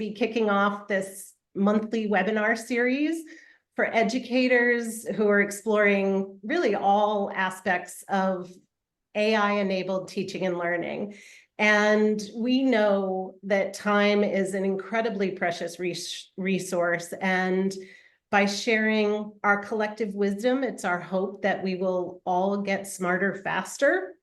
be kicking off this monthly webinar series for educators who are exploring really all aspects of AI-enabled teaching and learning. And we know that time is an incredibly precious resource. And by sharing our collective wisdom, it's our hope that we will all get smarter faster.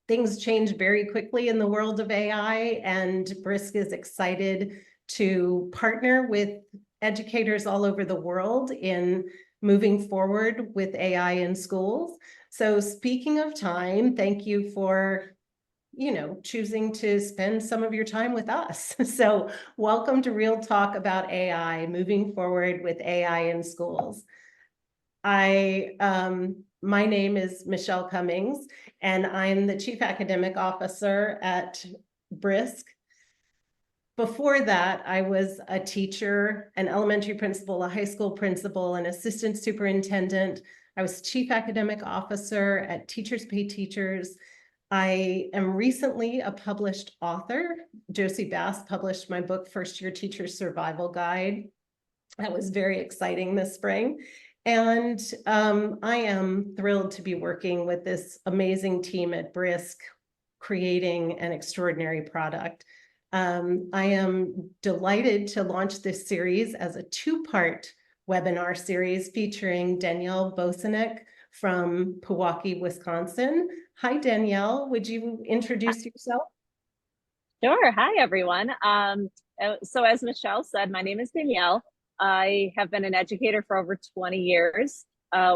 Things change very quickly in the world of AI, and Brisk is excited to partner with educators all over the world in moving forward with AI in schools. So speaking of time, thank you for choosing to spend some of your time with us. So welcome to Real Talk about AI, moving forward with AI in schools. My name is Michelle Cummings, and I'm the Chief Academic Officer at Brisk. Before that, I was a teacher, an elementary principal, a high school principal, an assistant superintendent. I was Chief Academic Officer at Teachers Pay Teachers. I am recently a published author. Josie Bass published my book, First Year Teacher Survival Guide. That was very exciting this spring. And I am thrilled to be working with this amazing team at Brisk, creating an extraordinary product. I am delighted to launch this series as a two-part webinar series featuring Danielle Bosanec from Pewaukee, Wisconsin. Hi, Danielle. Would you introduce yourself? Sure. Hi, everyone. So as Michelle said, my name is Danielle. I have been an educator for over 20 years,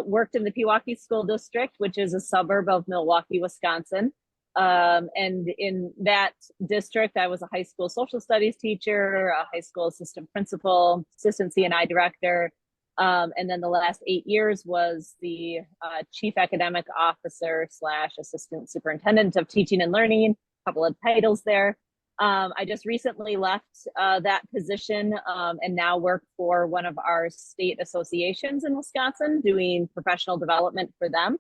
worked in the Pewaukee School District, which is a suburb of Milwaukee, Wisconsin. And in that district, I was a high school social studies teacher, a high school assistant principal, assistant C&I director. And then the last 8 years was the chief academic officer / assistant superintendent of teaching and learning, a couple of titles there. I just recently left that position and now work for one of our state associations in Wisconsin, doing professional development for them.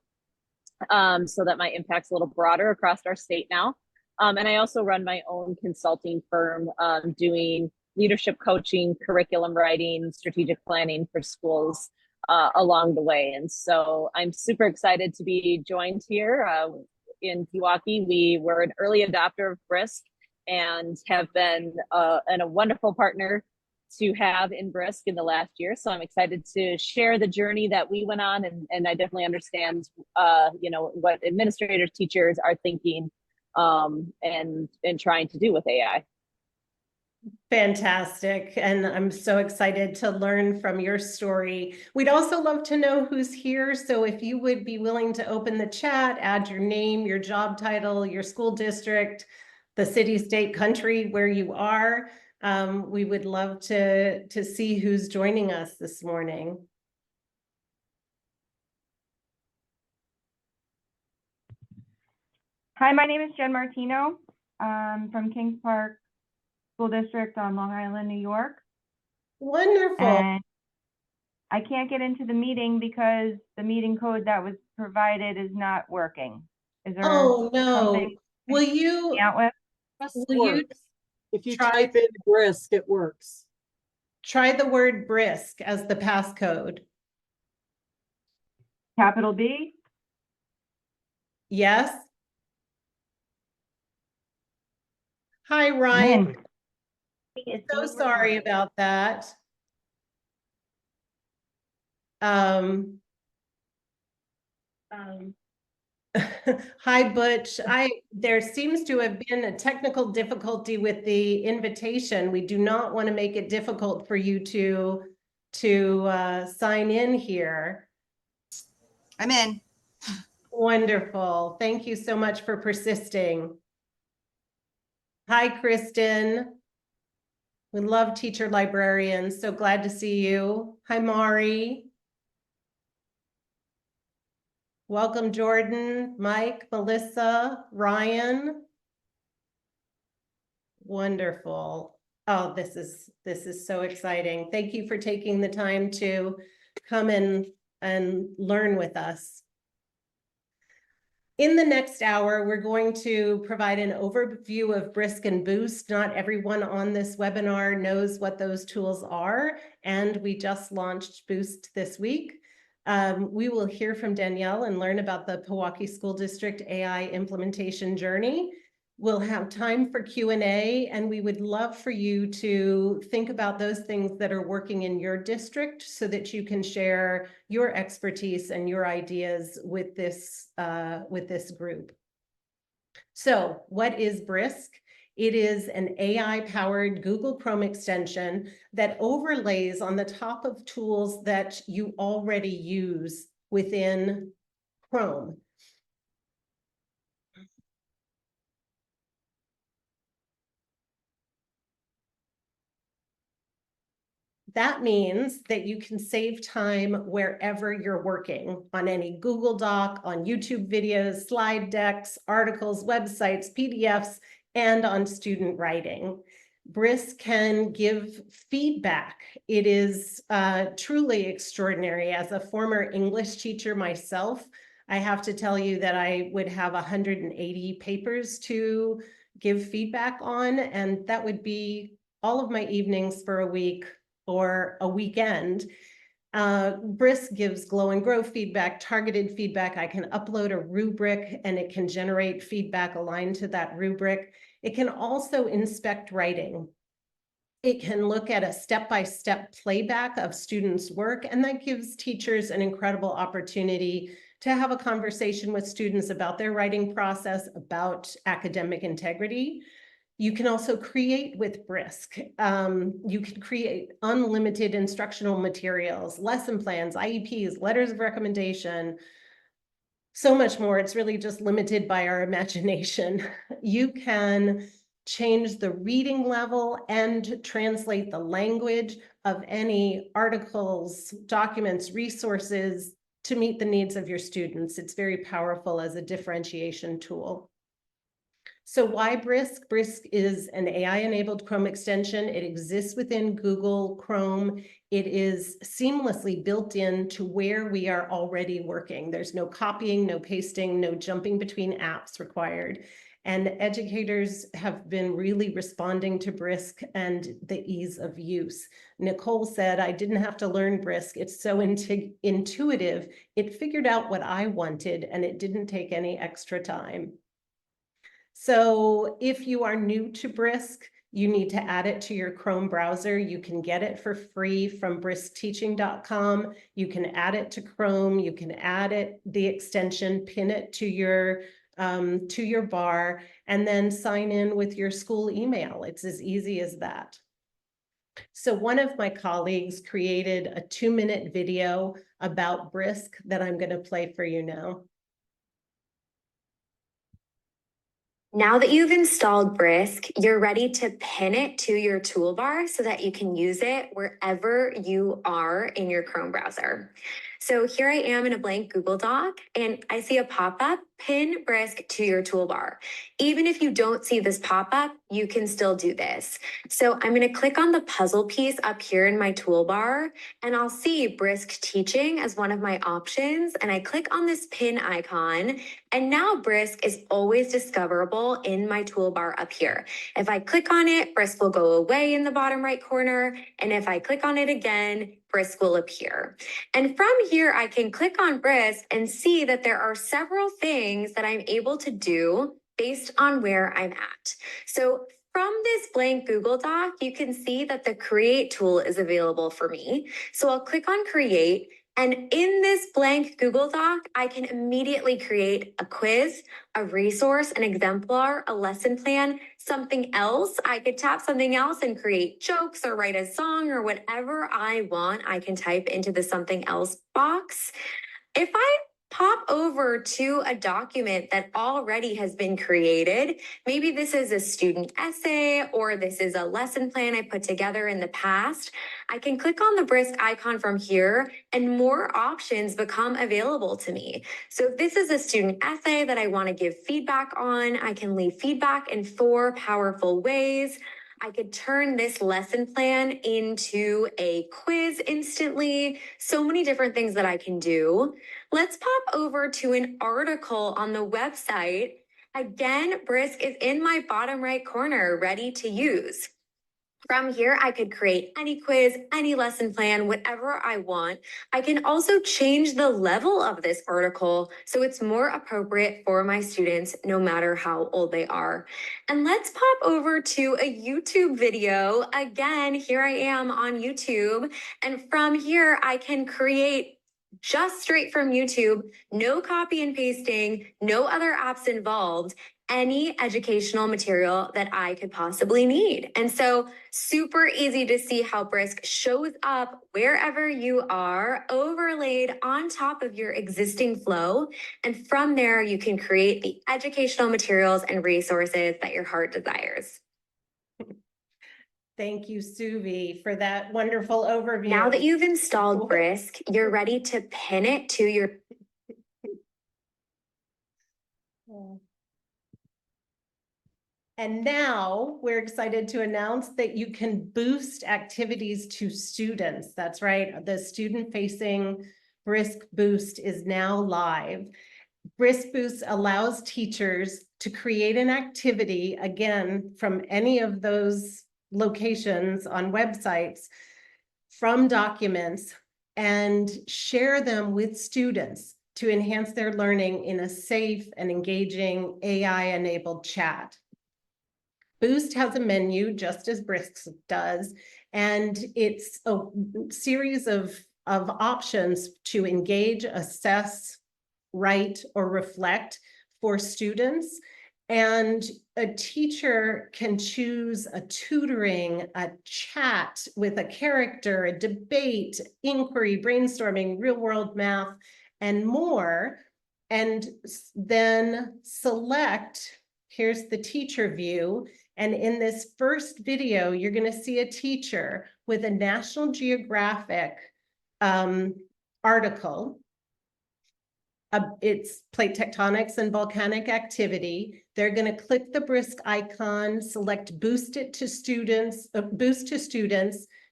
So that my impact's a little broader across our state now. And I also run my own consulting firm doing leadership coaching, curriculum writing, strategic planning for schools along the way. And so I'm super excited to be joined here in Pewaukee. We were an early adopter of Brisk and have been a wonderful partner to have in Brisk in the last year. So I'm excited to share the journey that we went on, and I definitely understand what administrators, teachers are thinking and trying to do with AI. Fantastic. And I'm so excited to learn from your story. We'd also love to know who's here. So if you would be willing to open the chat, add your name, your job title, your school district, the city, state, country where you are. We would love to see who's joining us this morning. Hi, my name is Jen Martino. I'm from Kings Park School District on Long Island, New York. Wonderful. And I can't get into the meeting because the meeting code that was provided is not working. Is there no. Will you out with? If you type in Brisk, it works. Try the word Brisk as the passcode. Capital B? Yes. Hi, Ryan. So sorry about that. Hi, Butch. There seems to have been a technical difficulty with the invitation. We do not want to make it difficult for you to sign in here. I'm in. Wonderful. Thank you so much for persisting. Hi, Kristen. We love teacher librarians. So glad to see you. Hi, Mari. Welcome, Jordan, Mike, Melissa, Ryan. Wonderful. Oh, this is so exciting. Thank you for taking the time to come and learn with us. In the next hour, we're going to provide an overview of Brisk and Boost. Not everyone on this webinar knows what those tools are, and we just launched Boost this week. We will hear from Danielle and learn about the Pewaukee School District AI implementation journey. We'll have time for Q&A, and we would love for you to think about those things that are working in your district so that you can share your expertise and your ideas with this group. So what is Brisk? It is an AI-powered Google Chrome extension that overlays on the top of tools that you already use within Chrome. That means that you can save time wherever you're working, on any Google Doc, on YouTube videos, slide decks, articles, websites, PDFs, and on student writing. Brisk can give feedback. It is truly extraordinary. As a former English teacher myself, I have to tell you that I would have 180 papers to give feedback on, and that would be all of my evenings for a week or a weekend. Brisk gives glow and grow feedback, targeted feedback. I can upload a rubric and it can generate feedback aligned to that rubric. It can also inspect writing. It can look at a step-by-step playback of students' work, and that gives teachers an incredible opportunity to have a conversation with students about their writing process, about academic integrity. You can also create with Brisk. You can create unlimited instructional materials, lesson plans, IEPs, letters of recommendation, so much more. It's really just limited by our imagination. You can change the reading level and translate the language of any articles, documents, resources to meet the needs of your students. It's very powerful as a differentiation tool. So why Brisk? Brisk is an AI-enabled Chrome extension. It exists within Google Chrome. It is seamlessly built into where we are already working. There's no copying, no pasting, no jumping between apps required. And educators have been really responding to Brisk and the ease of use. Nicole said, I didn't have to learn Brisk. It's so intuitive. It figured out what I wanted, and it didn't take any extra time. So if you are new to Brisk, you need to add it to your Chrome browser. You can get it for free from briskteaching.com. You can add it to Chrome. You can add it, the extension, pin it to your bar, and then sign in with your school email. It's as easy as that. So one of my colleagues created a 2-minute video about Brisk that I'm going to play for you now. Now that you've installed Brisk, you're ready to pin it to your toolbar so that you can use it wherever you are in your Chrome browser. So here I am in a blank Google Doc, and I see a pop-up, pin Brisk to your toolbar. Even if you don't see this pop-up, you can still do this. So I'm going to click on the puzzle piece up here in my toolbar, and I'll see Brisk Teaching as one of my options. And I click on this pin icon, and now Brisk is always discoverable in my toolbar up here. If I click on it, Brisk will go away in the bottom right corner. And if I click on it again, Brisk will appear. And from here, I can click on Brisk and see that there are several things that I'm able to do based on where I'm at. So from this blank Google Doc, you can see that the Create tool is available for me. So I'll click on Create. And in this blank Google Doc, I can immediately create a quiz, a resource, an exemplar, a lesson plan, something else. I could tap something else and create jokes or write a song or whatever I want. I can type into the something else box. If I pop over to a document that already has been created, maybe this is a student essay or this is a lesson plan I put together in the past, I can click on the Brisk icon from here and more options become available to me. So if this is a student essay that I want to give feedback on, I can leave feedback in 4 powerful ways. I could turn this lesson plan into a quiz instantly. So many different things that I can do. Let's pop over to an article on the website. Again, Brisk is in my bottom right corner, ready to use. From here, I could create any quiz, any lesson plan, whatever I want. I can also change the level of this article so it's more appropriate for my students, no matter how old they are. And let's pop over to a YouTube video. Again, here I am on YouTube. And from here, I can create just straight from YouTube, no copy and pasting, no other apps involved, any educational material that I could possibly need. And so super easy to see how Brisk shows up wherever you are, overlaid on top of your existing flow. And from there, you can create the educational materials and resources that your heart desires. Thank you, Suvi, for that wonderful overview. Now that you've installed Brisk, you're ready to pin it to your And now we're excited to announce that you can boost activities to students. That's right. The student-facing Brisk Boost is now live. Brisk Boost allows teachers to create an activity, again, from any of those locations on websites, from documents, and share them with students to enhance their learning in a safe and engaging AI-enabled chat. Boost has a menu, just as Brisk does, and it's a series of options to engage, assess, write, or reflect for students. And a teacher can choose a tutoring, a chat with a character, a debate, inquiry, brainstorming, real-world math, and more, and then select, here's the teacher view. And in this first video, you're going to see a teacher with a National Geographic article. It's plate tectonics and volcanic activity. They're going to click the Brisk icon, select boost to students.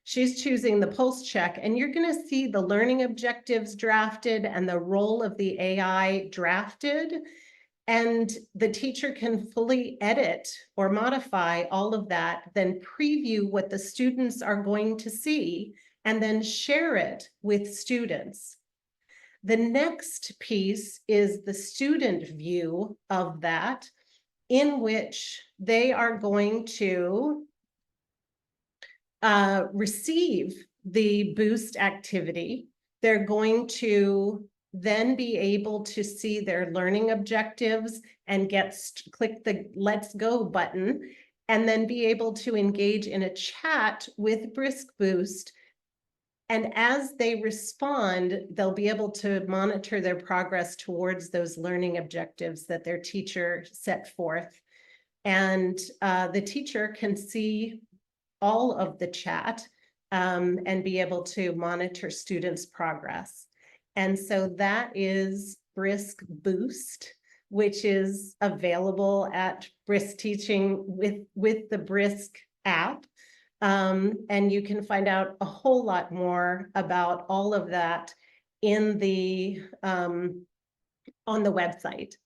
She's choosing the pulse check, and you're going to see the learning objectives drafted and the role of the AI drafted. And the teacher can fully edit or modify all of that, then preview what the students are going to see, and then share it with students. The next piece is the student view of that, in which they are going to receive the boost activity. They're going to then be able to see their learning objectives and click the Let's Go button, and then be able to engage in a chat with Brisk Boost. And as they respond, they'll be able to monitor their progress towards those learning objectives that their teacher set forth. And the teacher can see all of the chat and be able to monitor students' progress. And so that is Brisk Boost, which is available at Brisk Teaching with the Brisk app. And you can find out a whole lot more about all of that in the on the website.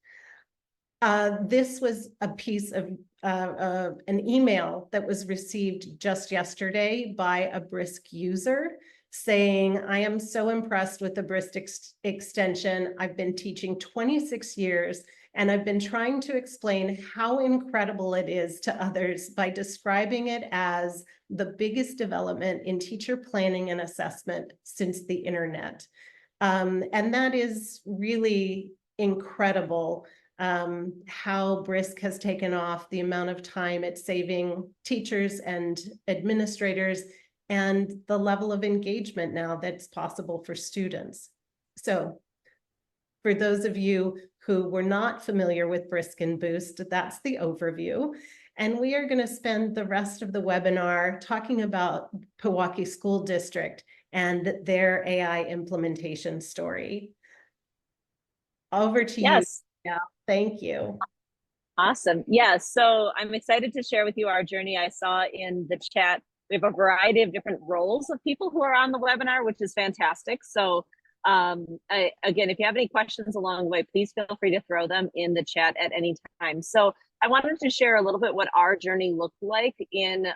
This was a piece of an email that was received just yesterday by a Brisk user saying, I am so impressed with the Brisk extension. I've been teaching 26 years, and I've been trying to explain how incredible it is to others by describing it as the biggest development in teacher planning and assessment since the internet. And that is really incredible, how Brisk has taken off, the amount of time it's saving teachers and administrators, and the level of engagement now that's possible for students. So for those of you who were not familiar with Brisk and Boost, that's the overview. And we are going to spend the rest of the webinar talking about Pewaukee School District and their AI implementation story. Over to you. Yes. Yeah, thank you. Awesome. Yeah, so I'm excited to share with you our journey. I saw in the chat, we have a variety of different roles of people who are on the webinar, which is fantastic. So again, if you have any questions along the way, please feel free to throw them in the chat at any time. So I wanted to share a little bit what our journey looked like in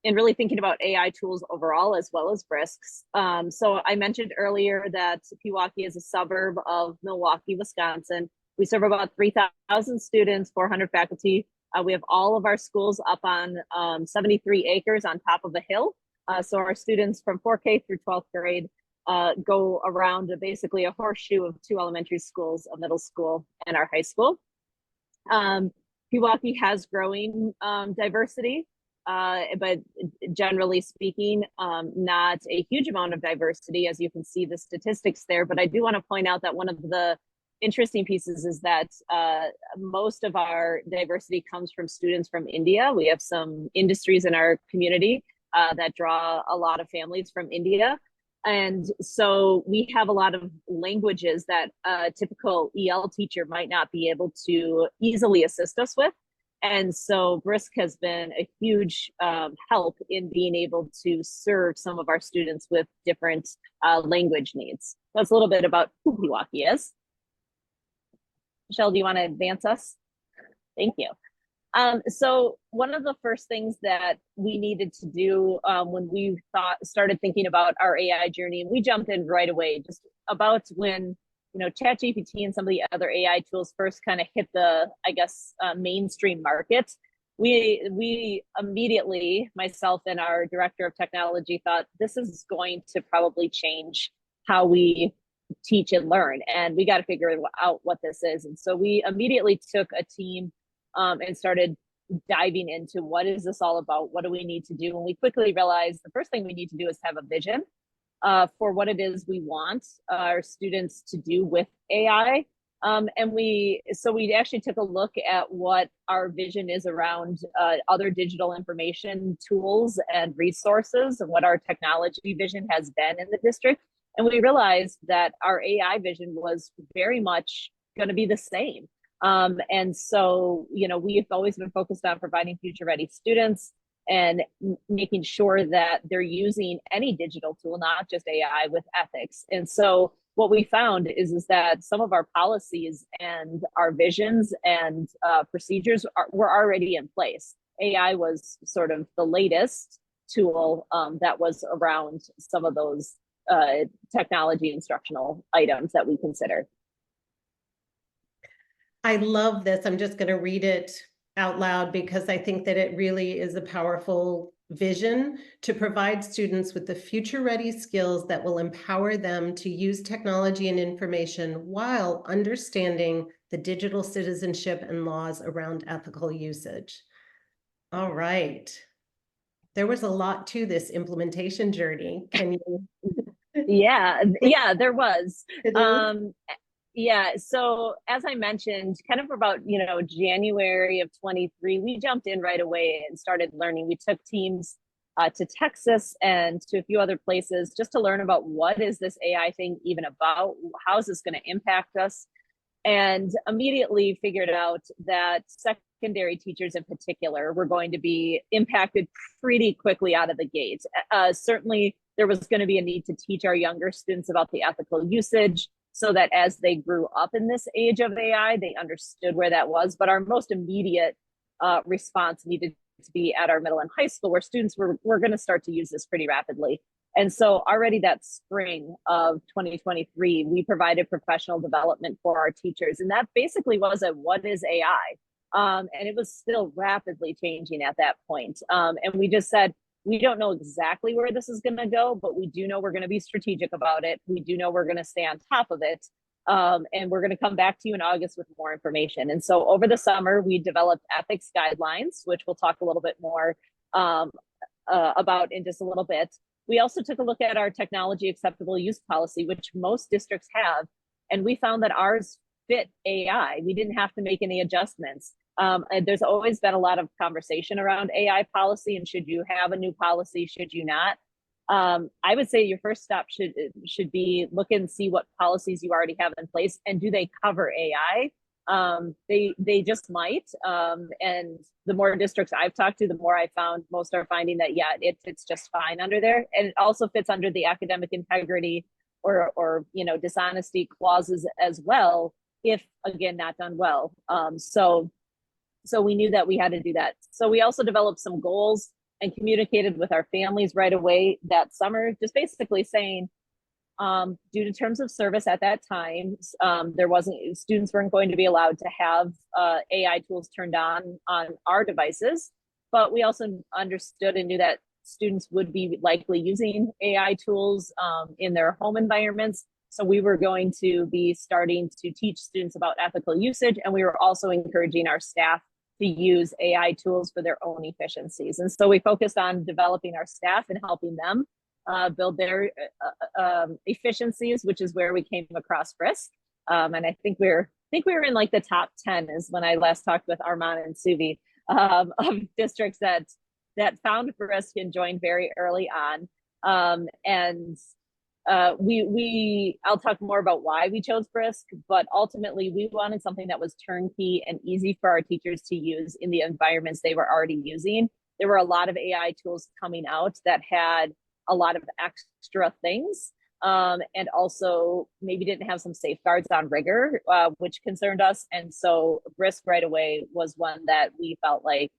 really thinking about AI tools overall, as well as Brisk's. So I mentioned earlier that Pewaukee is a suburb of Milwaukee, Wisconsin. We serve about 3,000 students, 400 faculty. We have all of our schools up on 73 acres on top of a hill. So our students from 4K through 12th grade go around basically a horseshoe of 2 elementary schools, a middle school, and our high school. Pewaukee has growing diversity, but generally speaking, not a huge amount of diversity, as you can see the statistics there. But I do want to point out that one of the interesting pieces is that most of our diversity comes from students from India. We have some industries in our community that draw a lot of families from India. And so we have a lot of languages that a typical EL teacher might not be able to easily assist us with. And so Brisk has been a huge help in being able to serve some of our students with different language needs. That's a little bit about who Pewaukee is. Michelle, do you want to advance us? Thank you. So one of the first things that we needed to do when we started thinking about our AI journey, and we jumped in right away, just about when ChatGPT and some of the other AI tools first kind of hit the, I guess, mainstream market. We immediately, myself and our director of technology, thought this is going to probably change how we teach and learn, and we got to figure out what this is. And so we immediately took a team and started diving into what is this all about? What do we need to do? And we quickly realized the first thing we need to do is have a vision for what it is we want our students to do with AI. And we actually took a look at what our vision is around other digital information tools and resources, and what our technology vision has been in the district. And we realized that our AI vision was very much going to be the same. And so, we've always been focused on providing future-ready students and making sure that they're using any digital tool, not just AI, with ethics. And so what we found is that some of our policies and our visions and procedures were already in place. AI was sort of the latest tool that was around some of those technology instructional items that we consider. I love this. I'm just going to read it out loud because I think that it really is a powerful vision to provide students with the future-ready skills that will empower them to use technology and information while understanding the digital citizenship and laws around ethical usage. All right. There was a lot to this implementation journey. Can you? Yeah, there was. Yeah, so as I mentioned, kind of about, January of 23, we jumped in right away and started learning. We took teams to Texas and to a few other places just to learn about what is this AI thing even about? How is this going to impact us? And immediately figured out that secondary teachers in particular were going to be impacted pretty quickly out of the gate. Certainly, there was going to be a need to teach our younger students about the ethical usage, so that as they grew up in this age of AI, they understood where that was. But our most immediate response needed to be at our middle and high school, where students were going to start to use this pretty rapidly. And so already that spring of 2023, we provided professional development for our teachers. And that basically was a what is AI? And it was still rapidly changing at that point. And we just said, we don't know exactly where this is going to go, but we do know we're going to be strategic about it. We do know we're going to stay on top of it. And we're going to come back to you in August with more information. And so over the summer, we developed ethics guidelines, which we'll talk a little bit more about in just a little bit. We also took a look at our technology acceptable use policy, which most districts have. And we found that ours fit AI. We didn't have to make any adjustments. And there's always been a lot of conversation around AI policy, and should you have a new policy, should you not? I would say your first step should be look and see what policies you already have in place, and do they cover AI? They just might. And the more districts I've talked to, the more I found most are finding that, yeah, it fits just fine under there. And it also fits under the academic integrity or dishonesty clauses as well, if again, not done well. So we knew that we had to do that. So we also developed some goals and communicated with our families right away that summer, just basically saying, due to terms of service at that time, students weren't going to be allowed to have AI tools turned on our devices, but we also understood and knew that students would be likely using AI tools in their home environments. So we were going to be starting to teach students about ethical usage, and we were also encouraging our staff to use AI tools for their own efficiencies. And so we focused on developing our staff and helping them build their efficiencies, which is where we came across Brisk. And I think we were in like the top 10 is when I last talked with Armand and Suvi of districts that found Brisk and joined very early on. I'll talk more about why we chose Brisk, but ultimately we wanted something that was turnkey and easy for our teachers to use in the environments they were already using. There were a lot of AI tools coming out that had a lot of extra things, and also maybe didn't have some safeguards on rigor, which concerned us. And so Brisk right away was one that we felt like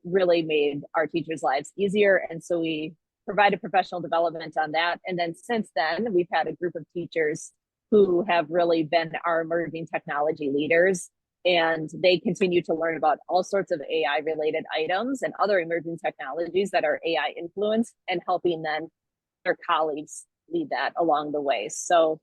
really made our teachers' lives easier. And so we provided professional development on that. And then since then, we've had a group of teachers who have really been our emerging technology leaders. And they continue to learn about all sorts of AI related items and other emerging technologies that are AI influenced, and helping then their colleagues lead that along the way. So,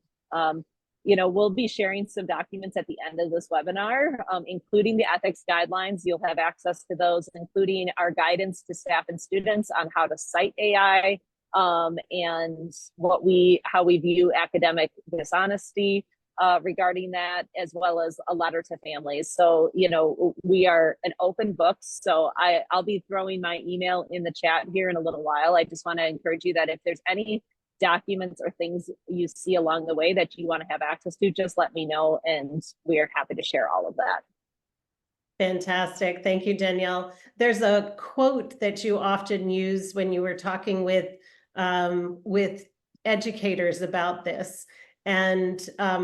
we'll be sharing some documents at the end of this webinar, including the ethics guidelines. You'll have access to those, including our guidance to staff and students on how to cite AI, and how we view academic dishonesty regarding that, as well as a letter to families. So, we are an open book. So I'll be throwing my email in the chat here in a little while. I just want to encourage you that if there's any documents or things you see along the way that you want to have access to, just let me know, and we are happy to share all of that. Fantastic. Thank you, Danielle. There's a quote that you often use when you were talking with educators about this, and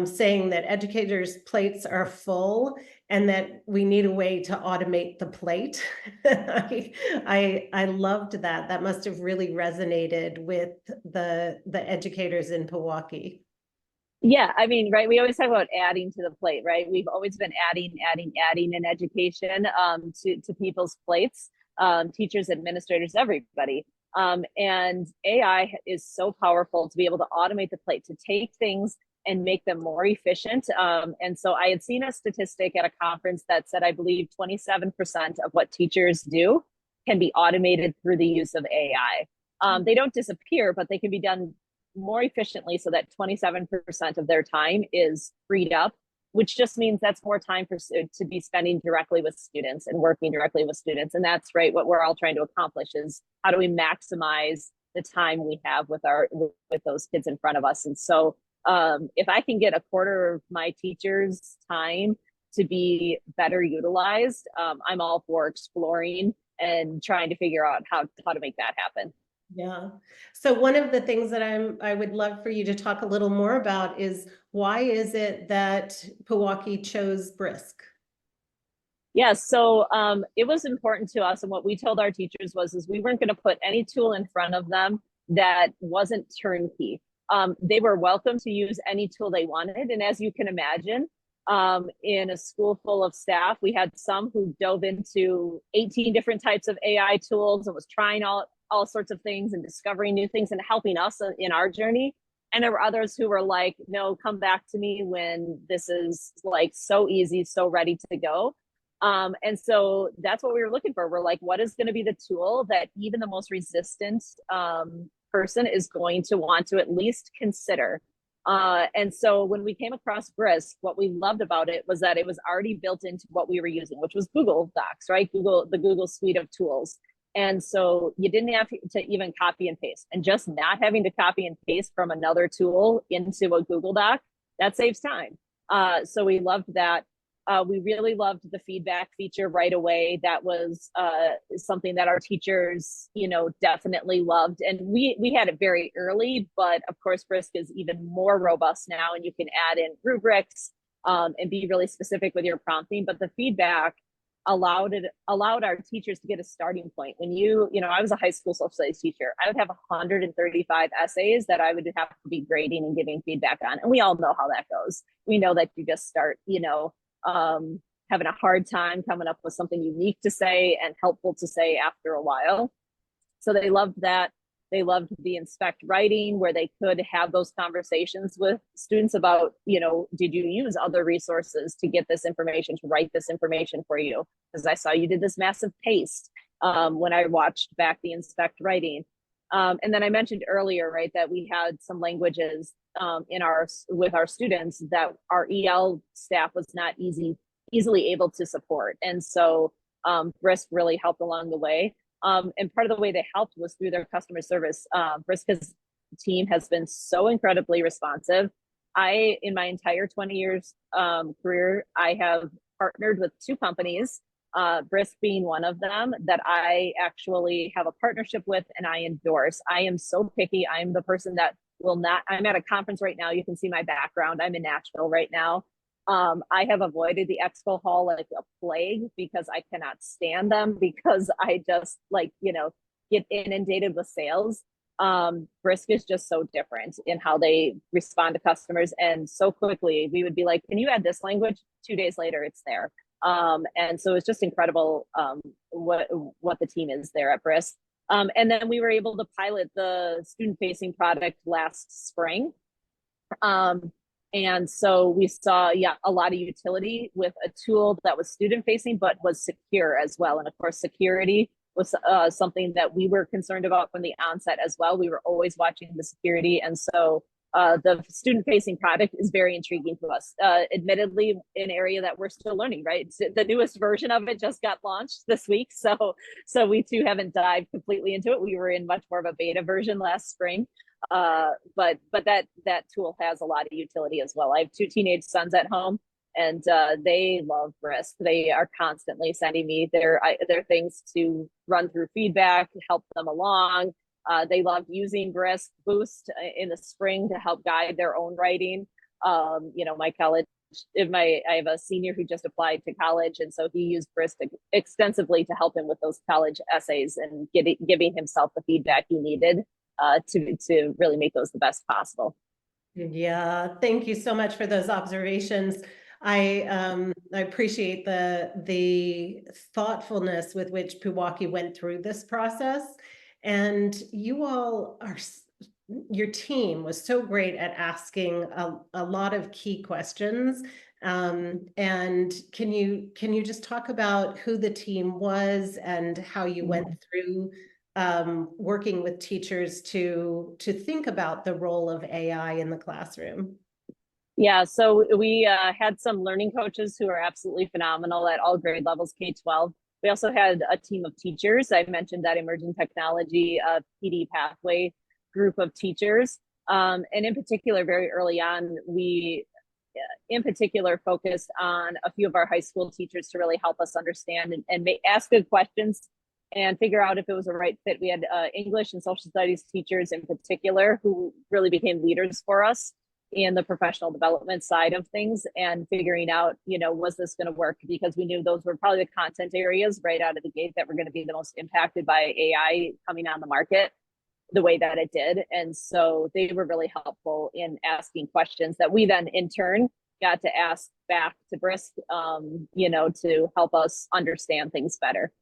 saying that educators' plates are full and that we need a way to automate the plate. I loved that. That must have really resonated with the educators in Pewaukee. Yeah, I mean, right, we always talk about adding to the plate, right? We've always been adding in education to people's plates, teachers, administrators, everybody. And AI is so powerful to be able to automate the plate, to take things and make them more efficient. And so I had seen a statistic at a conference that said, I believe 27% of what teachers do can be automated through the use of AI. They don't disappear, but they can be done more efficiently so that 27% of their time is freed up, which just means that's more time to be spending directly with students and working directly with students. And that's right, what we're all trying to accomplish is how do we maximize the time we have with those kids in front of us. And so if I can get a quarter of my teachers' time to be better utilized, I'm all for exploring and trying to figure out how to make that happen. Yeah. So one of the things that I would love for you to talk a little more about is, why is it that Pewaukee chose Brisk? Yeah, so it was important to us, and what we told our teachers is we weren't going to put any tool in front of them that wasn't turnkey. They were welcome to use any tool they wanted, and as you can imagine, in a school full of staff, we had some who dove into 18 different types of AI tools and was trying all sorts of things and discovering new things and helping us in our journey. And there were others who were like, no, come back to me when this is like so easy, so ready to go. And so that's what we were looking for. We're like, what is going to be the tool that even the most resistant person is going to want to at least consider? And so when we came across Brisk, what we loved about it was that it was already built into what we were using, which was Google Docs, right? The Google suite of tools. And so you didn't have to even copy and paste, and just not having to copy and paste from another tool into a Google Doc, that saves time. So we loved that. We really loved the feedback feature right away. That was something that our teachers, definitely loved. And we had it very early, but of course, Brisk is even more robust now, and you can add in rubrics and be really specific with your prompting. But the feedback allowed our teachers to get a starting point. When I was a high school social studies teacher, I would have 135 essays that I would have to be grading and giving feedback on. And we all know how that goes. We know that you just start, having a hard time coming up with something unique to say and helpful to say after a while. So they loved that. They loved the inspect writing, where they could have those conversations with students about, did you use other resources to get this information, to write this information for you? Because I saw you did this massive paste when I watched back the inspect writing. And then I mentioned earlier, right, that we had some languages with our students that our EL staff was not easily able to support. And so Brisk really helped along the way. And part of the way they helped was through their customer service. Brisk's team has been so incredibly responsive. In my entire 20 years career, I have partnered with 2 companies, Brisk being one of them, that I actually have a partnership with and I endorse. I am so picky. I'm the person that I'm at a conference right now. You can see my background. I'm in Nashville right now. I have avoided the expo hall like a plague because I cannot stand them, because I just get inundated with sales. Brisk is just so different in how they respond to customers. And so quickly we would be like, can you add this language? 2 days later, it's there. And so it's just incredible what the team is there at Brisk. And then we were able to pilot the student-facing product last spring. And so we saw, a lot of utility with a tool that was student-facing, but was secure as well. And of course, security was something that we were concerned about from the onset as well. We were always watching the security. And so the student-facing product is very intriguing to us. Admittedly, an area that we're still learning, right? The newest version of it just got launched this week. So we too haven't dived completely into it. We were in much more of a beta version last spring. But that tool has a lot of utility as well. I have 2 teenage sons at home, and they love Brisk. They are constantly sending me their things to run through feedback, help them along. They loved using Brisk Boost in the spring to help guide their own writing. My college, I have a senior who just applied to college, and so he used Brisk extensively to help him with those college essays and giving himself the feedback he needed to really make those the best possible. Yeah, thank you so much for those observations. I appreciate the thoughtfulness with which Pewaukee went through this process. And your team was so great at asking a lot of key questions. And can you just talk about who the team was and how you went through working with teachers to think about the role of AI in the classroom? Yeah, so we had some learning coaches who are absolutely phenomenal at all grade levels, K-12. We also had a team of teachers. I mentioned that emerging technology PD pathway group of teachers. And in particular, very early on, we focused on a few of our high school teachers to really help us understand and ask good questions and figure out if it was a right fit. We had English and social studies teachers in particular who really became leaders for us in the professional development side of things, and figuring out, was this going to work? Because we knew those were probably the content areas right out of the gate that were going to be the most impacted by AI coming on the market the way that it did. And so they were really helpful in asking questions that we then in turn got to ask back to Brisk, to help us understand things better.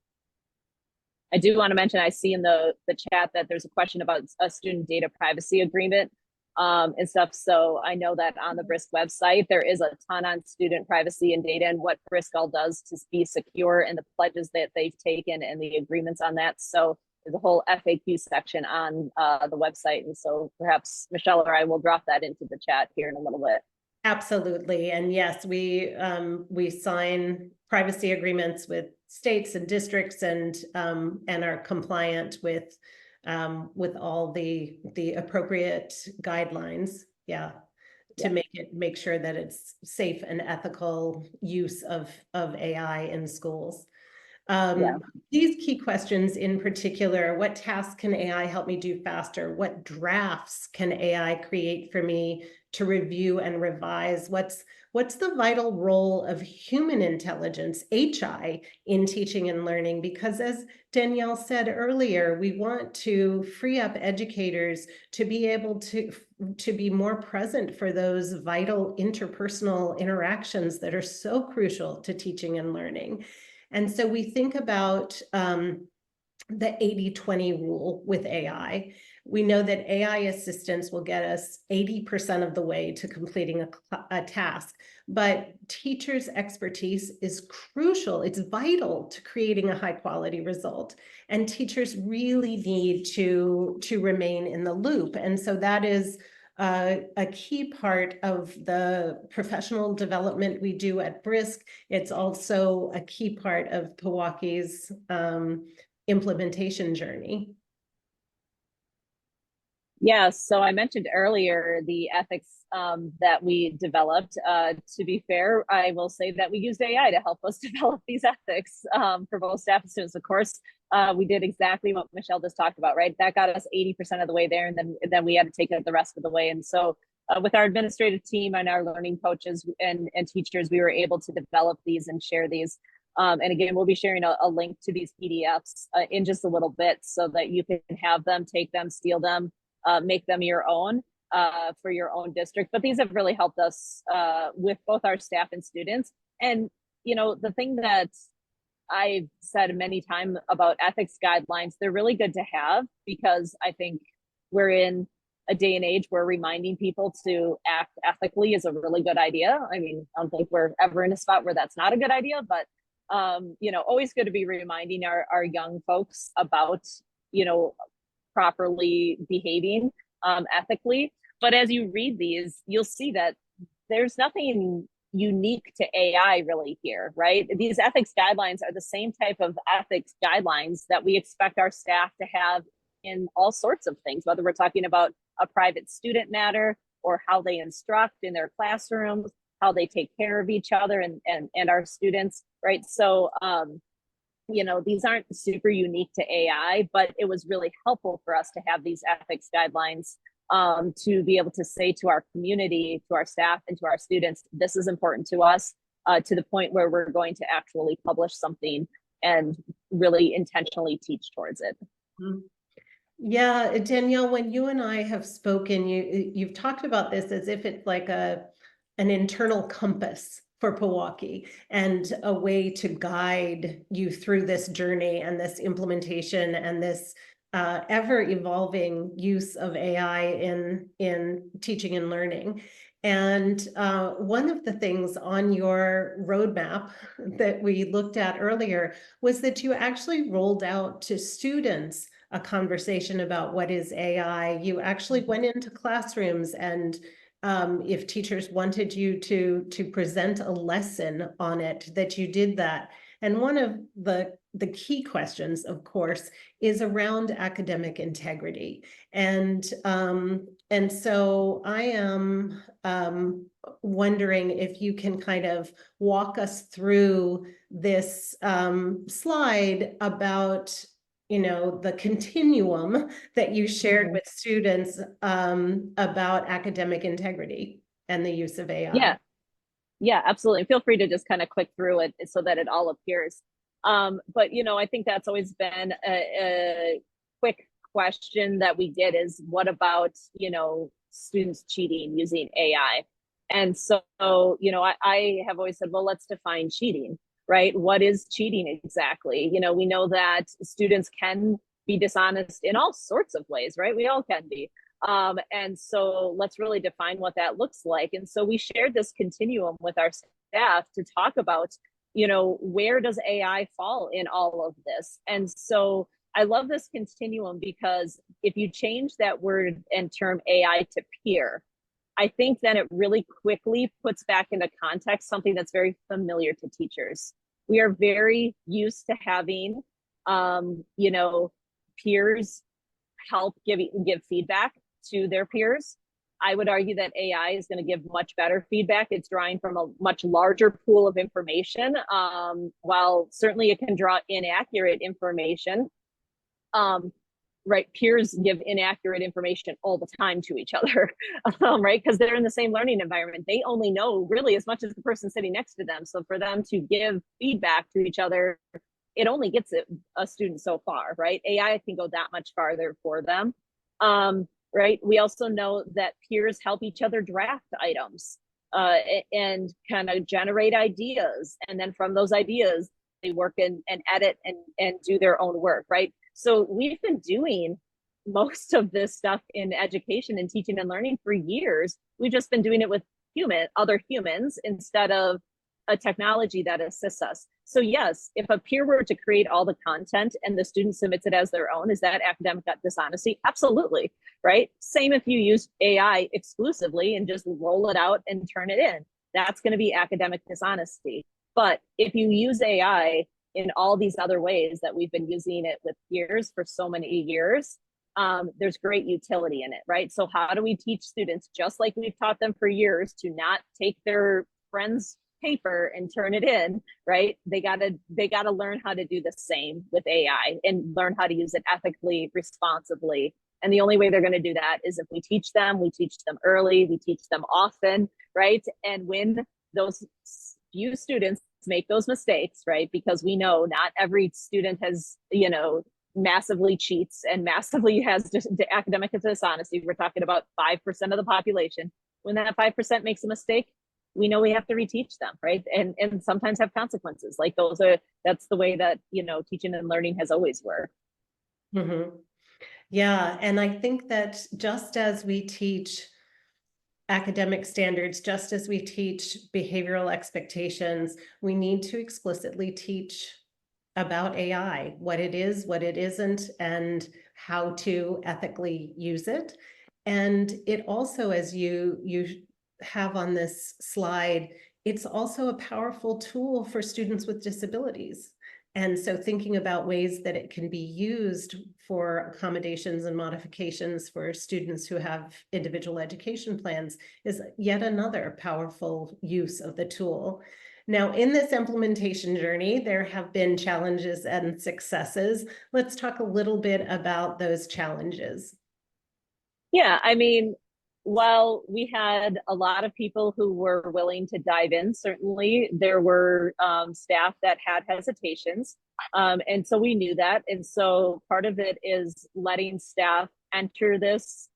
I do want to mention, I see in the chat that there's a question about a student data privacy agreement and stuff. So I know that on the Brisk website, there is a ton on student privacy and data and what Brisk all does to be secure, and the pledges that they've taken and the agreements on that. So there's a whole FAQ section on the website. And so perhaps Michelle or I will drop that into the chat here in a little bit. Absolutely. And yes, we sign privacy agreements with states and districts and are compliant with all the appropriate guidelines. Yeah. to make sure that it's safe and ethical use of AI in schools. These key questions in particular: what tasks can AI help me do faster? What drafts can AI create for me to review and revise? What's the vital role of human intelligence, HI, in teaching and learning? Because as Danielle said earlier, we want to free up educators to be able to be more present for those vital interpersonal interactions that are so crucial to teaching and learning. And so we think about the 80-20 rule with AI. We know that AI assistance will get us 80% of the way to completing a task, but teachers' expertise is crucial. It's vital to creating a high quality result. And teachers really need to remain in the loop. And so that is a key part of the professional development we do at Brisk. It's also a key part of Pewaukee's implementation journey. Yeah, so I mentioned earlier the ethics that we developed. To be fair, I will say that we used AI to help us develop these ethics for both staff and students. Of course, we did exactly what Michelle just talked about, right? That got us 80% of the way there, and then we had to take it the rest of the way. And so with our administrative team and our learning coaches and teachers, we were able to develop these and share these. And again, we'll be sharing a link to these PDFs in just a little bit so that you can have them, take them, steal them, make them your own for your own district. But these have really helped us with both our staff and students. And, you know, the thing that I've said many times about ethics guidelines, they're really good to have because I think we're in a day and age where reminding people to act ethically is a really good idea. I mean, I don't think we're ever in a spot where that's not a good idea, but you know, always good to be reminding our young folks about, you know, properly behaving ethically. But as you read these, you'll see that there's nothing unique to AI really here, right? These ethics guidelines are the same type of ethics guidelines that we expect our staff to have in all sorts of things, whether we're talking about a private student matter or how they instruct in their classrooms, how they take care of each other and our students, right? So, you know, these aren't super unique to AI, but it was really helpful for us to have these ethics guidelines to be able to say to our community, to our staff, and to our students, this is important to us, to the point where we're going to actually publish something and really intentionally teach towards it. Yeah, Danielle, when you and I have spoken, you've talked about this as if it's like an internal compass for Pewaukee and a way to guide you through this journey and this implementation and this ever-evolving use of AI in teaching and learning. And one of the things on your roadmap that we looked at earlier was that you actually rolled out to students a conversation about what is AI. You actually went into classrooms and if teachers wanted you to present a lesson on it, that you did that. And one of the key questions, of course, is around academic integrity. And so I am wondering if you can kind of walk us through this slide about, you know, the continuum that you shared with students about academic integrity and the use of AI. Yeah, absolutely. Feel free to just kind of click through it so that it all appears. But, you know, I think that's always been a quick question that we get is, what about, you know, students cheating using AI? And so, you know, I have always said, well, let's define cheating, right? What is cheating exactly? You know, we know that students can be dishonest in all sorts of ways, right? We all can be. And so let's really define what that looks like. And so we shared this continuum with our staff to talk about, you know, where does AI fall in all of this? And so I love this continuum because if you change that word and term AI to peer, I think then it really quickly puts back into context something that's very familiar to teachers. We are very used to having, you know, peers help give feedback to their peers. I would argue that AI is going to give much better feedback. It's drawing from a much larger pool of information. While certainly it can draw inaccurate information, right? Peers give inaccurate information all the time to each other, right? Because they're in the same learning environment. They only know really as much as the person sitting next to them. So for them to give feedback to each other, it only gets a student so far, right? AI can go that much farther for them. Right. We also know that peers help each other draft items and kind of generate ideas. And then from those ideas, they work and edit and do their own work, right? So we've been doing most of this stuff in education and teaching and learning for years. We've just been doing it with other humans instead of a technology that assists us. So yes, if a peer were to create all the content and the student submits it as their own, is that academic dishonesty? Absolutely, right? Same if you use AI exclusively and just roll it out and turn it in. That's going to be academic dishonesty. But if you use AI in all these other ways that we've been using it with peers for so many years, there's great utility in it, right? So how do we teach students, just like we've taught them for years, to not take their friends' paper and turn it in, right? They gotta learn how to do the same with AI and learn how to use it ethically, responsibly. And the only way they're going to do that is if we teach them early, we teach them often, right? And when those few students make those mistakes, right? Because we know not every student has, massively cheats and massively has academic dishonesty. We're talking about 5% of the population. When that 5% makes a mistake, we know we have to reteach them, right? And sometimes have consequences. Like that's the way that, teaching and learning has always worked. Mm-hmm. Yeah. And I think that just as we teach academic standards, just as we teach behavioral expectations, we need to explicitly teach about AI, what it is, what it isn't, and how to ethically use it. And it also, as you have on this slide, it's also a powerful tool for students with disabilities. And so thinking about ways that it can be used for accommodations and modifications for students who have individual education plans is yet another powerful use of the tool. Now, in this implementation journey, there have been challenges and successes. Let's talk a little bit about those challenges. Yeah, while we had a lot of people who were willing to dive in, certainly there were staff that had hesitations. And so we knew that. And so part of it is letting staff enter this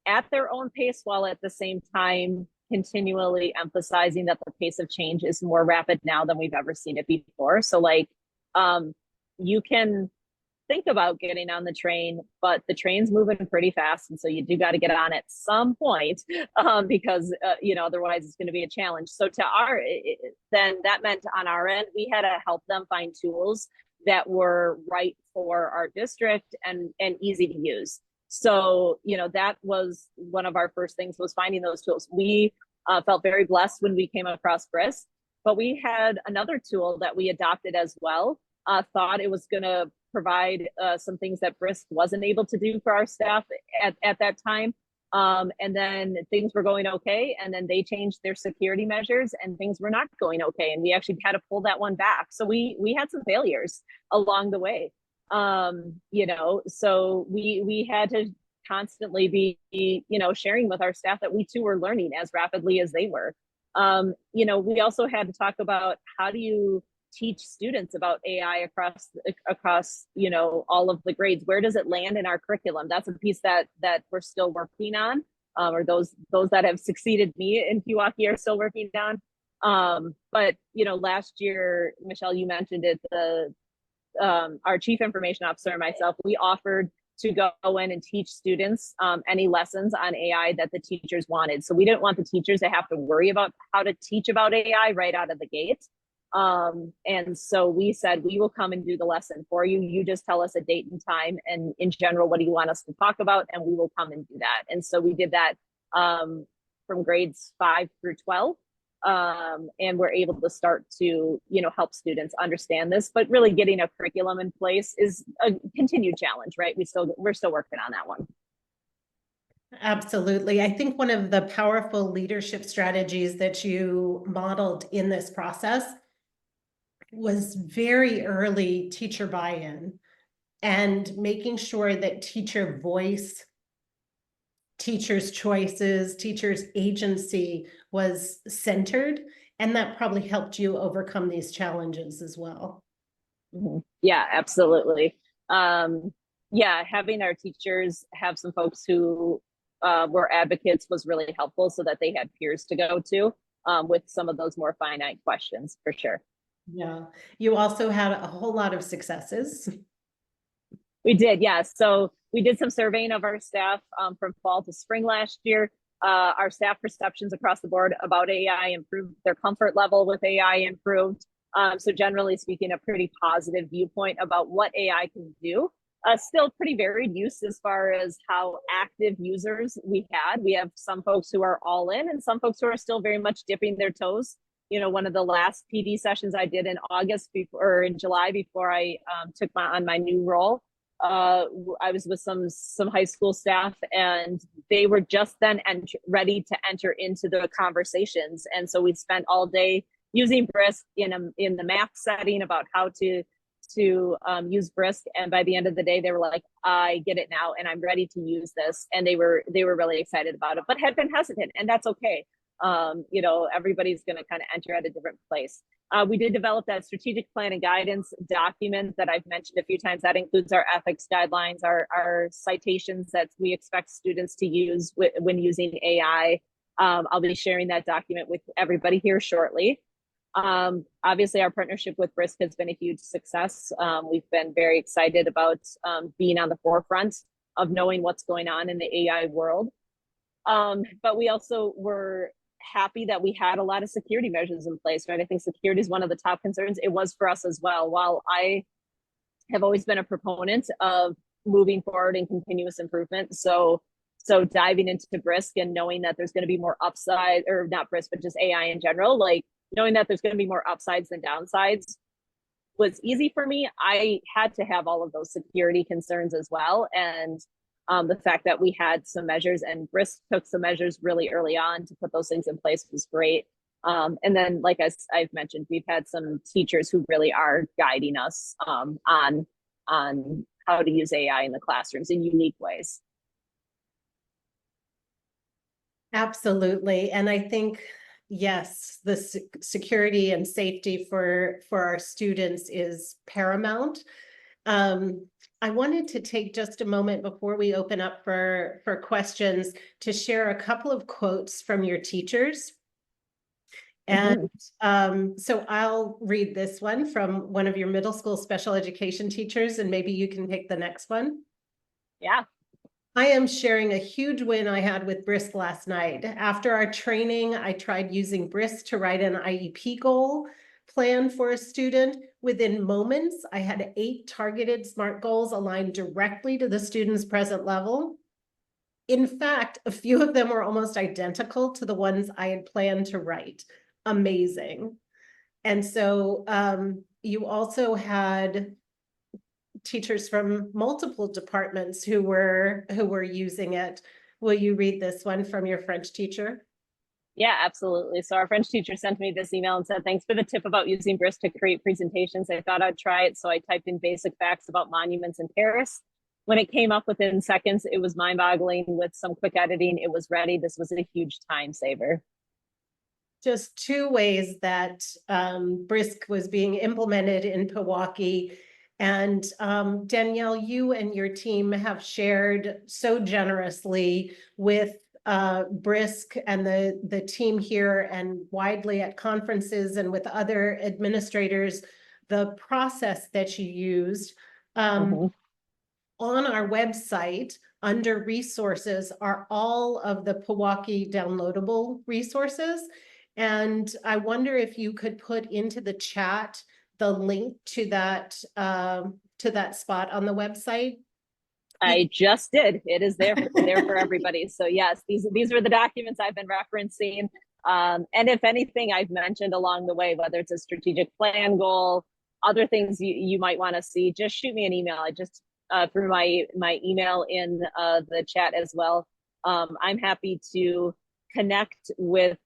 at their own pace, while at the same time continually emphasizing that the pace of change is more rapid now than we've ever seen it before. So you can think about getting on the train, but the train's moving pretty fast. And so you do got to get on at some point because, otherwise it's going to be a challenge. So then that meant on our end, we had to help them find tools that were right for our district and easy to use. So, that was one of our first things, was finding those tools. We felt very blessed when we came across Brisk, but we had another tool that we adopted as well. Thought it was going to provide some things that Brisk wasn't able to do for our staff at that time. And then things were going okay. And then they changed their security measures and things were not going okay. And we actually had to pull that one back. So we had some failures along the way. So we had to constantly be, sharing with our staff that we too were learning as rapidly as they were. We also had to talk about how do you teach students about AI across all of the grades. Where does it land in our curriculum? That's a piece that we're still working on, or those that have succeeded me in Pewaukee are still working on. But last year, Michelle, you mentioned it, our chief information officer and myself, we offered to go in and teach students any lessons on AI that the teachers wanted. So we didn't want the teachers to have to worry about how to teach about AI right out of the gate. And so we said, we will come and do the lesson for you. You just tell us a date and time, and in general, what do you want us to talk about? And we will come and do that. And so we did that from grades 5 through 12. And we're able to start to, help students understand this, but really getting a curriculum in place is a continued challenge, right? We're still working on that one. Absolutely. I think one of the powerful leadership strategies that you modeled in this process was very early teacher buy-in and making sure that teacher voice, teachers' choices, teachers' agency was centered. And that probably helped you overcome these challenges as well. Yeah, absolutely. Yeah, having our teachers have some folks who were advocates was really helpful so that they had peers to go to with some of those more finite questions, for sure. Yeah. You also had a whole lot of successes. We did, yes. So we did some surveying of our staff from fall to spring last year. Our staff perceptions across the board about AI improved, their comfort level with AI improved. So generally speaking, a pretty positive viewpoint about what AI can do. Still pretty varied use as far as how active users we had. We have some folks who are all in and some folks who are still very much dipping their toes. You know, one of the last PD sessions I did in August or in July before I took on my new role, I was with some high school staff and they were just then ready to enter into the conversations. And so we spent all day using Brisk in the math setting about how to use Brisk. And by the end of the day, they were like, I get it now and I'm ready to use this. And they were really excited about it, but had been hesitant, and that's okay. You know, everybody's going to kind of enter at a different place. We did develop that strategic plan and guidance document that I've mentioned a few times. That includes our ethics guidelines, our citations that we expect students to use when using AI. I'll be sharing that document with everybody here shortly. Obviously, our partnership with Brisk has been a huge success. We've been very excited about being on the forefront of knowing what's going on in the AI world. But we also were happy that we had a lot of security measures in place, right? I think security is one of the top concerns. It was for us as well. While I have always been a proponent of moving forward in continuous improvement, so diving into Brisk and knowing that there's going to be more upside, or not Brisk, but just AI in general, like knowing that there's going to be more upsides than downsides was easy for me. I had to have all of those security concerns as well. And the fact that we had some measures and Brisk took some measures really early on to put those things in place was great. And then, like I've mentioned, we've had some teachers who really are guiding us on how to use AI in the classrooms in unique ways. Absolutely. And I think, yes, the security and safety for our students is paramount. I wanted to take just a moment before we open up for questions to share a couple of quotes from your teachers. And so I'll read this one from one of your middle school special education teachers, and maybe you can take the next one. Yeah. I am sharing a huge win I had with Brisk last night. After our training, I tried using Brisk to write an IEP goal plan for a student. Within moments, I had 8 targeted SMART goals aligned directly to the student's present level. In fact, a few of them were almost identical to the ones I had planned to write. Amazing. And so you also had teachers from multiple departments who were using it. Will you read this one from your French teacher? Yeah, absolutely. So our French teacher sent me this email and said, thanks for the tip about using Brisk to create presentations. I thought I'd try it. So I typed in basic facts about monuments in Paris. When it came up within seconds, it was mind-boggling. With some quick editing, it was ready. This was a huge time saver. Just 2 ways that Brisk was being implemented in Pewaukee. And Danielle, you and your team have shared so generously with Brisk and the team here and widely at conferences and with other administrators, the process that you used. On our website, under resources, are all of the Pewaukee downloadable resources. And I wonder if you could put into the chat the link to that spot on the website. I just did. It is there for everybody. So yes, these are the documents I've been referencing. And if anything I've mentioned along the way, whether it's a strategic plan goal, other things you might want to see, just shoot me an email. I just threw my email in the chat as well. I'm happy to connect with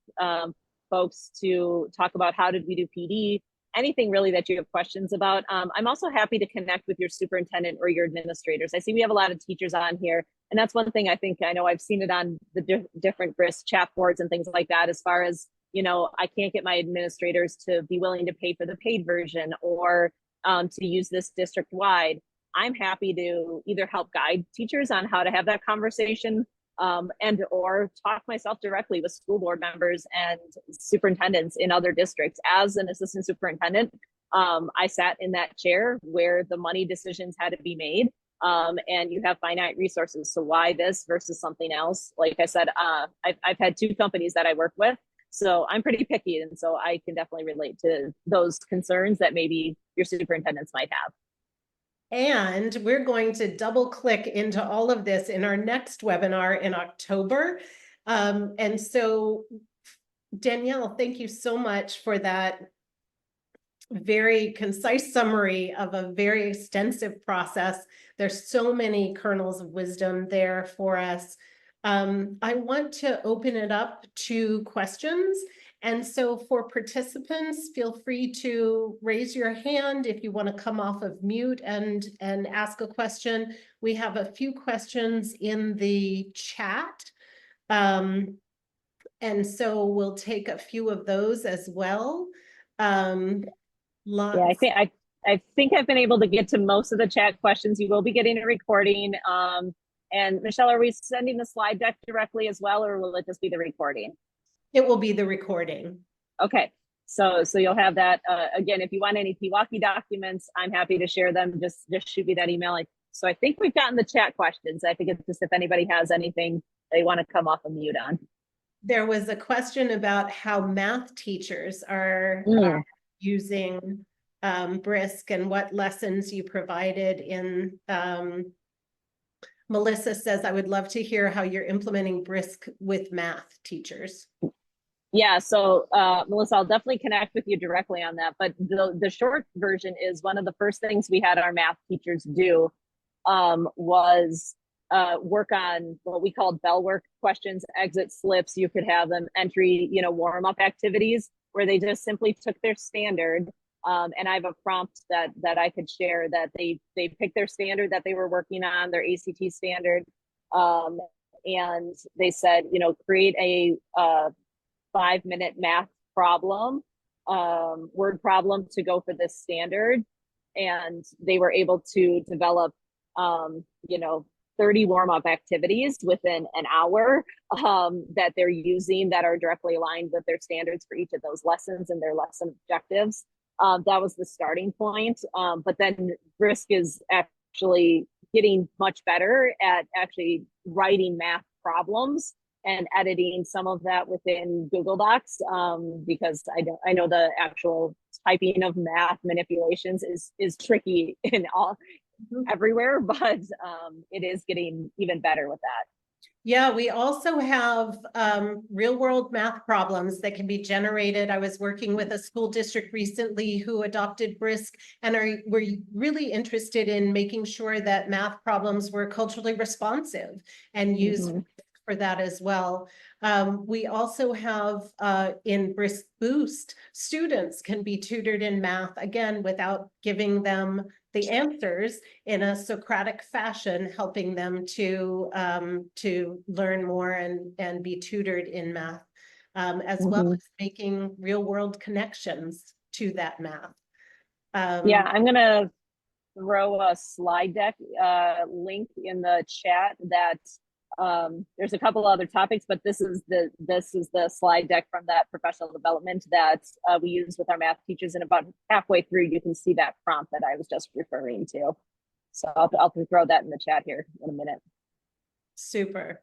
folks to talk about how did we do PD, anything really that you have questions about. I'm also happy to connect with your superintendent or your administrators. I see we have a lot of teachers on here, and that's one thing I know I've seen it on the different Brisk chat boards and things like that, as far as, you know, I can't get my administrators to be willing to pay for the paid version or to use this district wide. I'm happy to either help guide teachers on how to have that conversation and or talk myself directly with school board members and superintendents in other districts. As an assistant superintendent, I sat in that chair where the money decisions had to be made, and you have finite resources. So why this versus something else? Like I said, I've had 2 companies that I work with, so I'm pretty picky, and so I can definitely relate to those concerns that maybe your superintendents might have. And we're going to double click into all of this in our next webinar in October. And so Danielle, thank you so much for that very concise summary of a very extensive process. There's so many kernels of wisdom there for us. I want to open it up to questions. And so for participants, feel free to raise your hand if you want to come off of mute and ask a question. We have a few questions in the chat. And so we'll take a few of those as well. Yeah, I think I've been able to get to most of the chat questions. You will be getting a recording. And Michelle, are we sending the slide deck directly as well, or will it just be the recording? It will be the recording. Okay, so you'll have that. Again, if you want any Pewaukee documents, I'm happy to share them. Just shoot me that email. So I think we've gotten the chat questions. I think it's just if anybody has anything they want to come off of mute on. There was a question about how math teachers are using Brisk and what lessons you provided in. Melissa says, I would love to hear how you're implementing Brisk with math teachers. Yeah, so Melissa, I'll definitely connect with you directly on that. But the short version is one of the first things we had our math teachers do was work on what we called bell work questions, exit slips. You could have them entry, warm-up activities where they just simply took their standard. And I have a prompt that I could share that they picked their standard that they were working on, their ACT standard. And they said, create a 5-minute math problem, word problem to go for this standard. And they were able to develop, 30 warm-up activities within an hour that they're using that are directly aligned with their standards for each of those lessons and their lesson objectives. That was the starting point. But then Brisk is actually getting much better at actually writing math problems and editing some of that within Google Docs, because I know the actual typing of math manipulations is tricky in everywhere, but it is getting even better with that. Yeah, we also have real world math problems that can be generated. I was working with a school district recently who adopted Brisk and were really interested in making sure that math problems were culturally responsive and used for that as well. We also have in Brisk Boost, students can be tutored in math, again, without giving them the answers, in a Socratic fashion, helping them to learn more and be tutored in math, as well as making real world connections to that math. Yeah, I'm gonna throw a slide deck link in the chat that there's a couple other topics, but this is the slide deck from that professional development that we use with our math teachers, and about halfway through you can see that prompt that I was just referring to. So I'll throw that in the chat here in a minute. Super.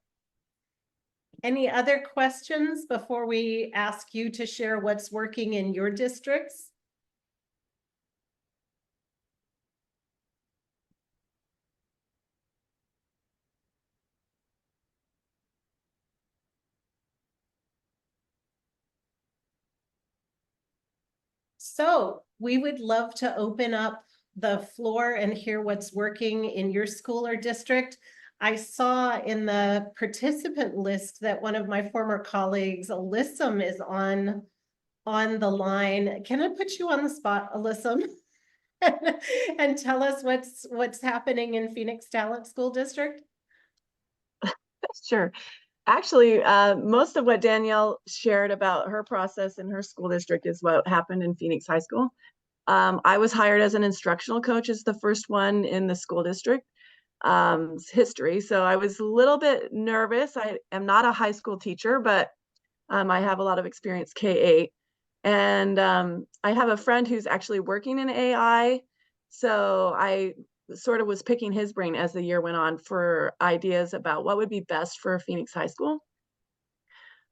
Any other questions before we ask you to share what's working in your districts? So we would love to open up the floor and hear what's working in your school or district. I saw in the participant list that one of my former colleagues, Alyssum, is on the line. Can I put you on the spot, Alyssum? And tell us what's happening in Phoenix Talent School District? Sure. Actually, most of what Danielle shared about her process in her school district is what happened in Phoenix High School. I was hired as an instructional coach as the first one in the school district history. So I was a little bit nervous. I am not a high school teacher, but I have a lot of experience K-8. And I have a friend who's actually working in AI. So I sort of was picking his brain as the year went on for ideas about what would be best for Phoenix High School.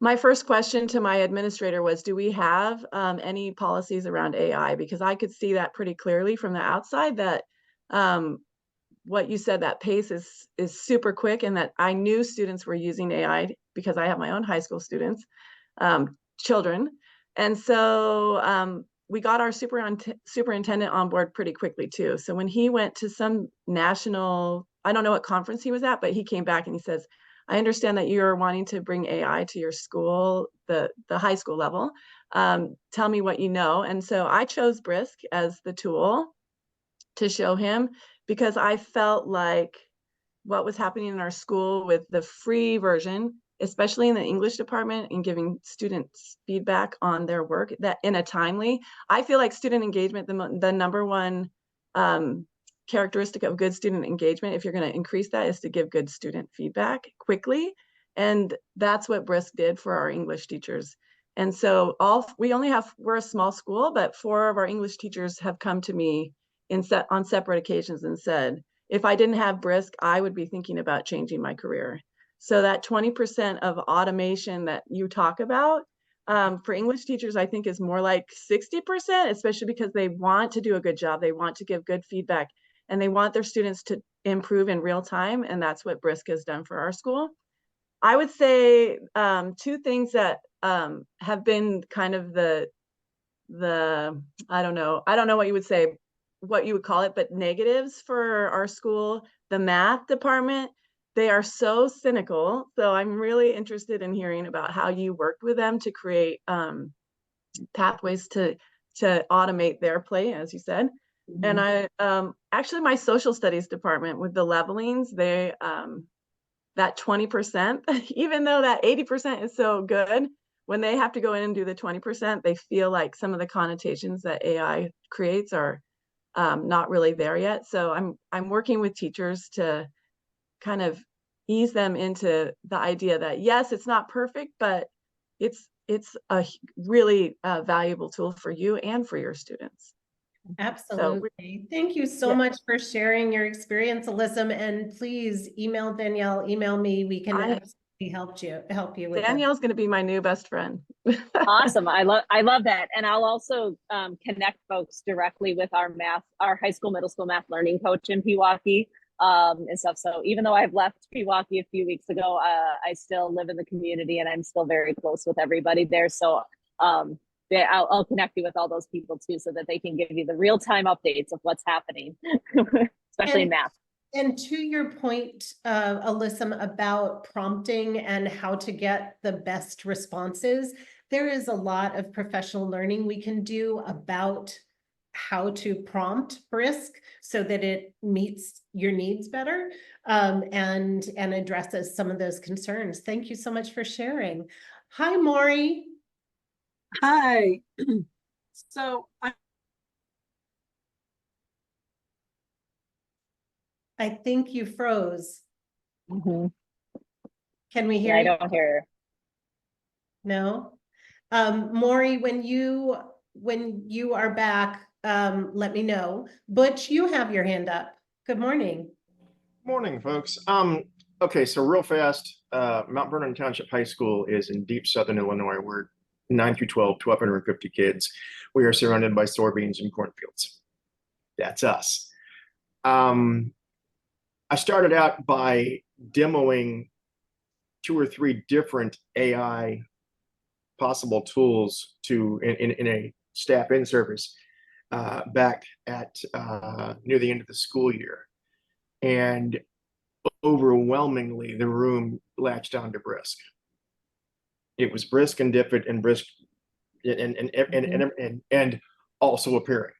My first question to my administrator was, do we have any policies around AI? Because I could see that pretty clearly from the outside that what you said, that pace is super quick, and that I knew students were using AI because I have my own high school students, children. And so we got our superintendent on board pretty quickly too. So when he went to some national, I don't know what conference he was at, but he came back and he says, I understand that you're wanting to bring AI to your school, the high school level. Tell me what you know. And so I chose Brisk as the tool to show him, because I felt like what was happening in our school with the free version, especially in the English department, and giving students feedback on their work that in a timely, I feel like student engagement, the number one characteristic of good student engagement, if you're going to increase that, is to give good student feedback quickly. And that's what Brisk did for our English teachers. And so we're a small school, but 4 of our English teachers have come to me on separate occasions and said, if I didn't have Brisk, I would be thinking about changing my career. So that 20% of automation that you talk about, for English teachers, I think is more like 60%, especially because they want to do a good job. They want to give good feedback, and they want their students to improve in real time. And that's what Brisk has done for our school. I would say 2 things that have been kind of the I don't know what you would say, what you would call it, but negatives for our school. The math department, they are so cynical. So I'm really interested in hearing about how you worked with them to create pathways to automate their play, as you said. Mm-hmm. And I actually, my social studies department with the levelings, they that 20%, even though that 80% is so good, when they have to go in and do the 20%, they feel like some of the connotations that AI creates are not really there yet. So I'm working with teachers to kind of ease them into the idea that yes, it's not perfect, but it's a really valuable tool for you and for your students. Absolutely. So, thank you so much for sharing your experience, Alyssum. And please email Danielle, email me. We can absolutely help you with Danielle's going to be my new best friend. Awesome. I love that. And I'll also connect folks directly with our high school, middle school math learning coach in Pewaukee and stuff. So even though I've left Pewaukee a few weeks ago, I still live in the community and I'm still very close with everybody there. So I'll connect you with all those people too, so that they can give you the real-time updates of what's happening, especially in math. And to your point, Alyssum, about prompting and how to get the best responses, there is a lot of professional learning we can do about how to prompt Brisk so that it meets your needs better and addresses some of those concerns. Thank you so much for sharing. Hi, Maury. Hi. So I think you froze. Mm-hmm. Can we hear you? I don't hear her. No. Maury, when you are back, let me know. Butch, you have your hand up. Good morning. Morning, folks. Okay, so real fast, Mount Vernon Township High School is in deep southern Illinois. We're 9 through 12, 1,250 kids. We are surrounded by soybeans and cornfields. That's us. I started out by demoing 2 or 3 different AI possible tools in a staff in-service back at near the end of the school year. And overwhelmingly the room latched on to Brisk. It was Brisk and Diffit and Brisk and also appearing,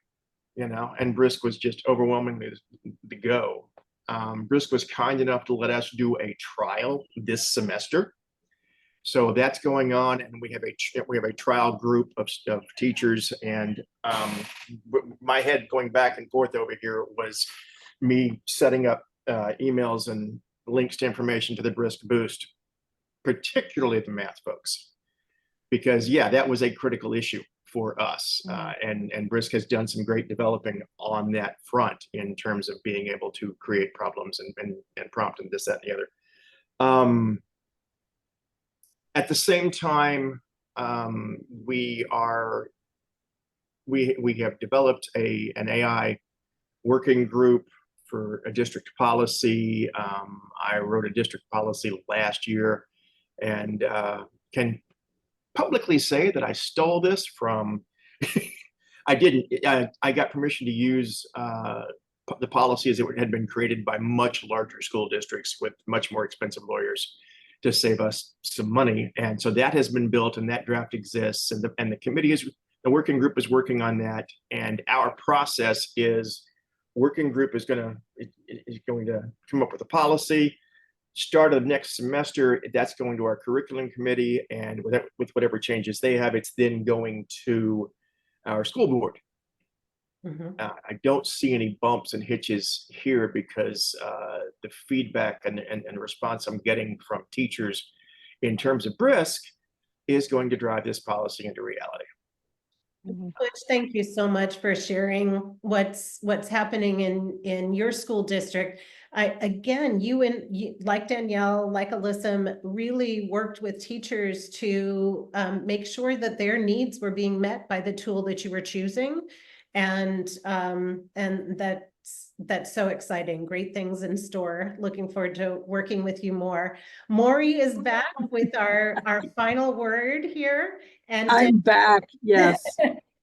you know, and Brisk was just overwhelmingly the go. Brisk was kind enough to let us do a trial this semester. So that's going on, and we have a trial group of teachers, and my head going back and forth over here was me setting up emails and links to information to the Brisk Boost, particularly the math folks, because yeah, that was a critical issue for us, and Brisk has done some great developing on that front in terms of being able to create problems and prompt and this, that, and the other. At the same time, we have developed an AI working group for a district policy. I wrote a district policy last year, and can publicly say that I stole this from, I didn't, I got permission to use the policies that had been created by much larger school districts with much more expensive lawyers to save us some money. And so that has been built, and that draft exists, and the committee is, the working group is working on that. And our process is, working group is going to come up with a policy. Start of next semester, that's going to our curriculum committee, and with whatever changes they have, it's then going to our school board. I don't see any bumps and hitches here, because the feedback and the response I'm getting from teachers in terms of Brisk is going to drive this policy into reality. Butch, thank you so much for sharing what's happening in your school district. Again, you, like Danielle, like Alyssa, really worked with teachers to make sure that their needs were being met by the tool that you were choosing. And that's so exciting. Great things in store. Looking forward to working with you more. Maury is back with our final word here. And I'm back, yes.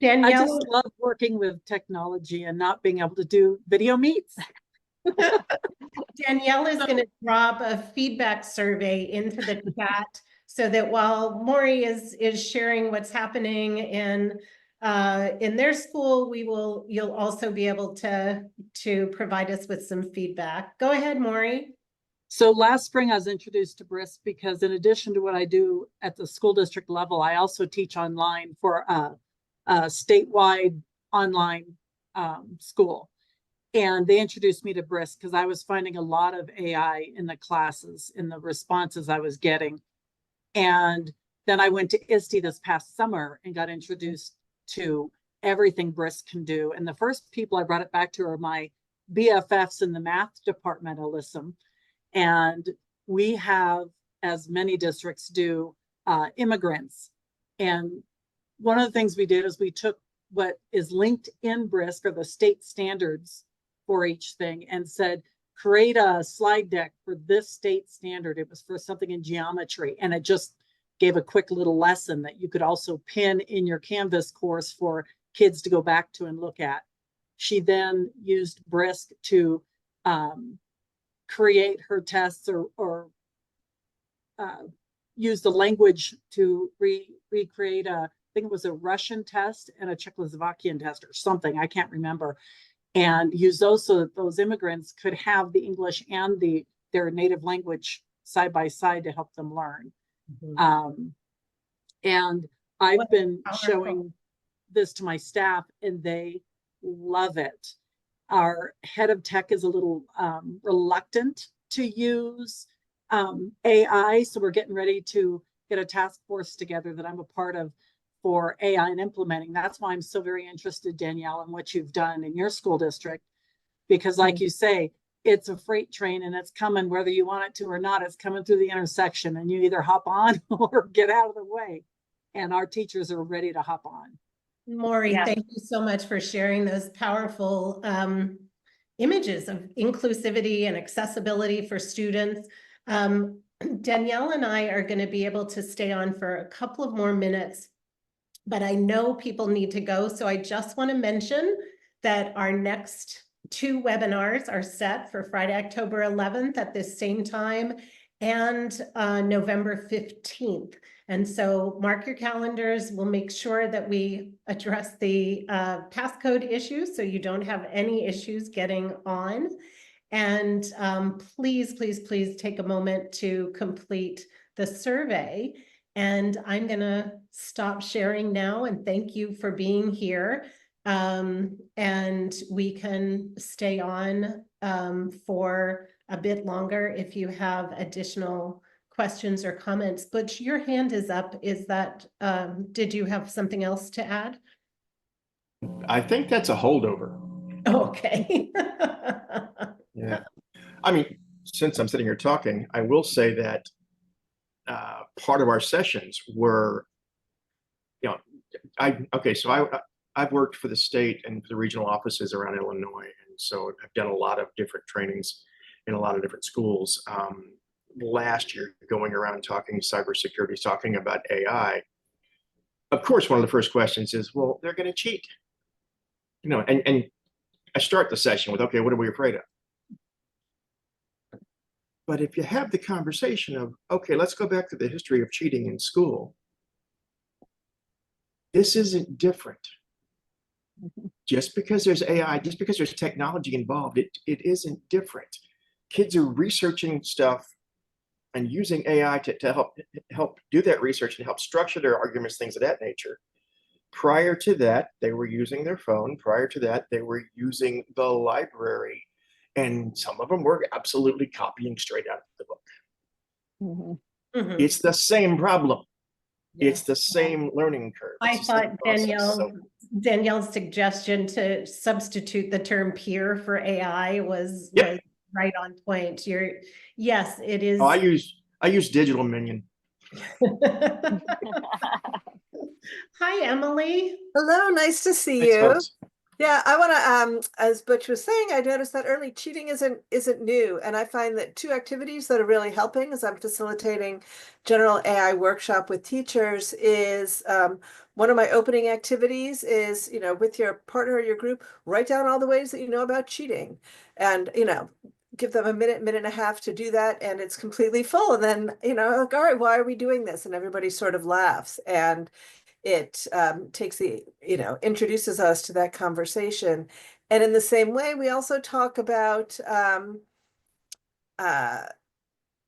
Danielle, I just love working with technology and not being able to do video meets. Danielle is going to drop a feedback survey into the chat, so that while Maury is sharing what's happening in their school, you'll also be able to provide us with some feedback. Go ahead, Maury. So last spring I was introduced to Brisk because, in addition to what I do at the school district level, I also teach online for a statewide online school. And they introduced me to Brisk because I was finding a lot of AI in the classes, in the responses I was getting. And then I went to ISTE this past summer and got introduced to everything Brisk can do. And the first people I brought it back to are my BFFs in the math department, Alyssa. And we have, as many districts do, immigrants. And one of the things we did is we took what is linked in Brisk, or the state standards for each thing, and said, create a slide deck for this state standard. It was for something in geometry, and it just gave a quick little lesson that you could also pin in your Canvas course for kids to go back to and look at. She then used Brisk to create her tests, or use the language to recreate I think it was a Russian test and a Czechoslovakian test or something, I can't remember, and use those so that those immigrants could have the English and their native language side by side to help them learn. And I've been showing this to my staff, and they love it. Our head of tech is a little reluctant to use AI, so we're getting ready to get a task force together that I'm a part of for AI and implementing. That's why I'm so very interested, Danielle, in what you've done in your school district, because like you say, it's a freight train, and it's coming whether you want it to or not. It's coming through the intersection, and you either hop on or get out of the way. And our teachers are ready to hop on. Maury, thank you so much for sharing those powerful images of inclusivity and accessibility for students. Danielle and I are going to be able to stay on for a couple of more minutes, but I know people need to go. So I just want to mention that our next 2 webinars are set for Friday, October 11th at this same time and November 15th. And so mark your calendars. We'll make sure that we address the passcode issue so you don't have any issues getting on. And please, please, please take a moment to complete the survey. And I'm gonna stop sharing now and thank you for being here. And we can stay on for a bit longer if you have additional questions or comments. Butch, your hand is up. Is that, did you have something else to add? I think that's a holdover. Okay. Yeah. I mean, since I'm sitting here talking, I will say that part of our sessions were, I've worked for the state and the regional offices around Illinois. And so I've done a lot of different trainings in a lot of different schools. Last year, going around talking cybersecurity, talking about AI. Of course, one of the first questions is, well, they're going to cheat. And I start the session with, okay, what are we afraid of? But if you have the conversation of, okay, let's go back to the history of cheating in school. This isn't different. Just because there's AI, just because there's technology involved, it isn't different. Kids are researching stuff and using AI to help do that research and help structure their arguments, things of that nature. Prior to that, they were using their phone. Prior to that, they were using the library. And some of them were absolutely copying straight out of the book. Mhm. It's the same problem. Yeah. It's the same learning curve. I It's the same thought process. Danielle's suggestion to substitute the term peer for AI was right on point. Yes, it is. Oh, I use digital minion. Hi, Emily. Hello, nice to see Thanks, you. folks. Yeah, I want to, as Butch was saying, I noticed that early cheating isn't new, and I find that 2 activities that are really helping as I'm facilitating general AI workshop with teachers is one of my opening activities is, with your partner or your group, write down all the ways that you know about cheating, and give them a minute and a half to do that, and it's completely full. And then like, all right, why are we doing this? And everybody sort of laughs, and it takes introduces us to that conversation. And in the same way, we also talk about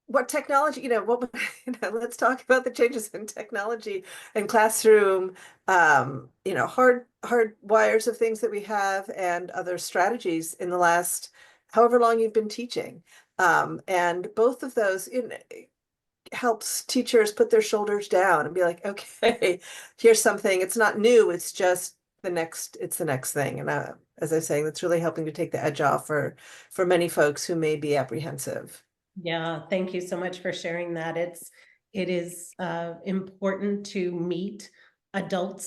what technology, let's talk about the changes in technology and classroom, hard wires of things that we have and other strategies in the last however long you've been teaching. And both of those helps teachers put their shoulders down and be like, okay, here's something. It's not new. It's just the next thing. And as I was saying, that's really helping to take the edge off for many folks who may be apprehensive. Yeah, thank you so much for sharing that. It is important to meet adults